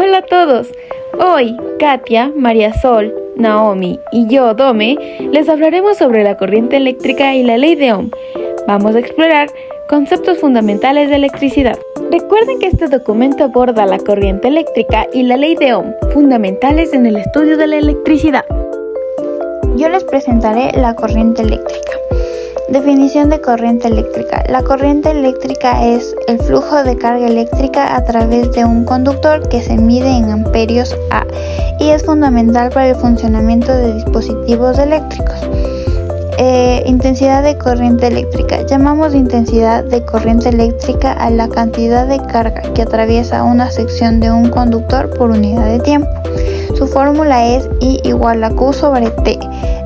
Hola a todos. Hoy, Katia, María Sol, Naomi y yo, Dome, les hablaremos sobre la corriente eléctrica y la ley de Ohm. Vamos a explorar conceptos fundamentales de electricidad. Recuerden que este documento aborda la corriente eléctrica y la ley de Ohm, fundamentales en el estudio de la electricidad. Yo les presentaré la corriente eléctrica. Definición de corriente eléctrica. La corriente eléctrica es el flujo de carga eléctrica a través de un conductor que se mide en amperios A y es fundamental para el funcionamiento de dispositivos eléctricos. Intensidad de corriente eléctrica. Llamamos intensidad de corriente eléctrica a la cantidad de carga que atraviesa una sección de un conductor por unidad de tiempo. Su fórmula es I igual a Q sobre T,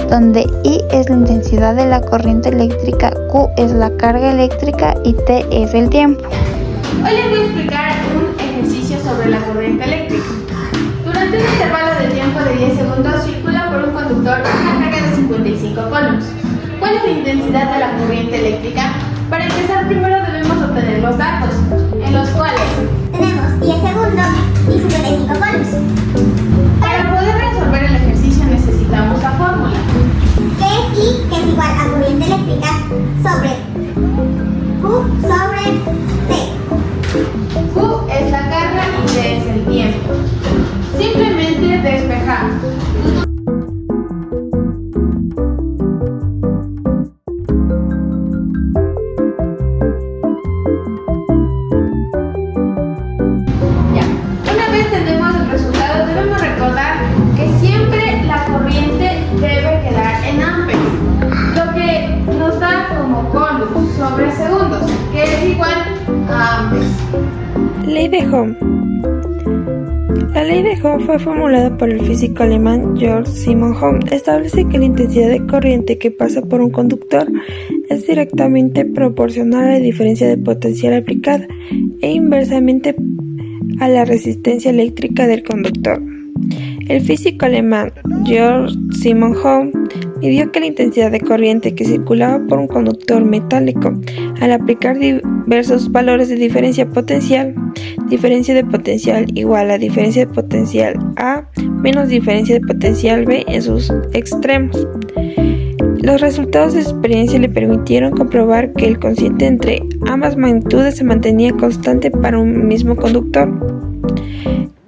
donde I es la intensidad de la corriente eléctrica, Q es la carga eléctrica y T es el tiempo. Hoy les voy a explicar un ejercicio sobre la corriente eléctrica. Durante un intervalo de tiempo de 10 segundos circula por un conductor una carga de 55 coulombs. ¿Cuál es la intensidad de la corriente eléctrica? Para empezar, primero debemos obtener los datos, en los cuales tenemos 10 segundos y 55 coulombs. Para poder resolver el ejercicio necesitamos la fórmula. Que es I, que es igual a corriente eléctrica, sobre Q sobre T. Q es la carga y T es el tiempo. Simplemente despejamos. Una vez tenemos el resultado, debemos recordar que siempre la corriente debe quedar en amperes, lo que nos da como coulombs sobre segundos, que es igual a amperes. Ley de Ohm. La ley de Ohm fue formulada por el físico alemán Georg Simon Ohm. Establece que la intensidad de corriente que pasa por un conductor es directamente proporcional a la diferencia de potencial aplicada e inversamente a la resistencia eléctrica del conductor. El físico alemán Georg Simon Ohm midió que la intensidad de corriente que circulaba por un conductor metálico al aplicar diversos valores de diferencia de potencial igual a diferencia de potencial A menos diferencia de potencial B en sus extremos. Los resultados de su experiencia le permitieron comprobar que el cociente entre ambas magnitudes se mantenía constante para un mismo conductor.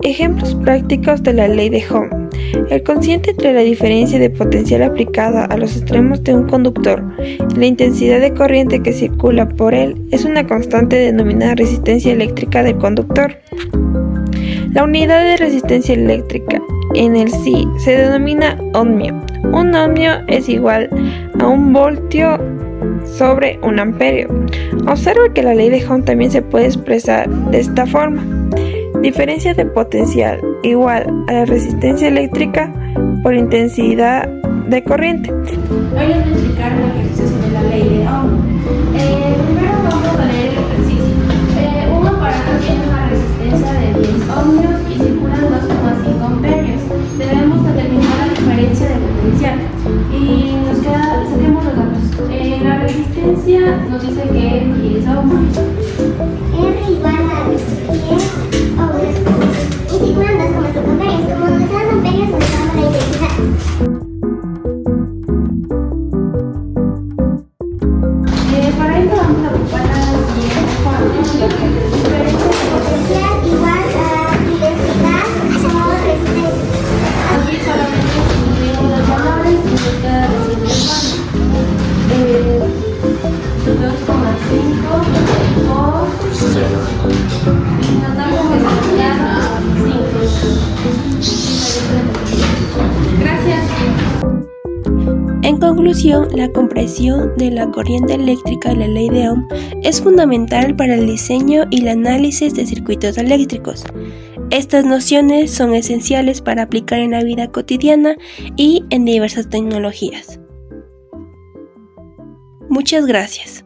Ejemplos prácticos de la ley de Ohm. El cociente entre la diferencia de potencial aplicada a los extremos de un conductor y la intensidad de corriente que circula por él es una constante denominada resistencia eléctrica del conductor. La unidad de resistencia eléctrica en el SI se denomina ohmio. Un ohmio es igual a un voltio sobre un amperio. Observa que la ley de Ohm también se puede expresar de esta forma. Diferencia de potencial igual a la resistencia eléctrica por intensidad de corriente. Hoy les voy a explicar un ejercicio sobre la ley de Ohm. Primero vamos a leer el ejercicio. Un aparato tiene una resistencia de 10 ohmios y circulan 2,5 amperios. Debemos determinar la diferencia de potencial y saquemos los datos. La resistencia nos dice que es 10 ohmios. R igual a 10 ohmios y circulan 2,5 amperios. Como nos dan amperios, nos damos la intensidad. Para esto vamos a ocupar la siguiente fórmula. Potencial igual a intensidad por resistencia. Aquí solamente sustituimos los valores y nos queda la siguiente fórmula. 2,5 por y nos da como resultado 5. Gracias. En conclusión, la comprensión de la corriente eléctrica y la ley de Ohm es fundamental para el diseño y el análisis de circuitos eléctricos. Estas nociones son esenciales para aplicar en la vida cotidiana y en diversas tecnologías. Muchas gracias.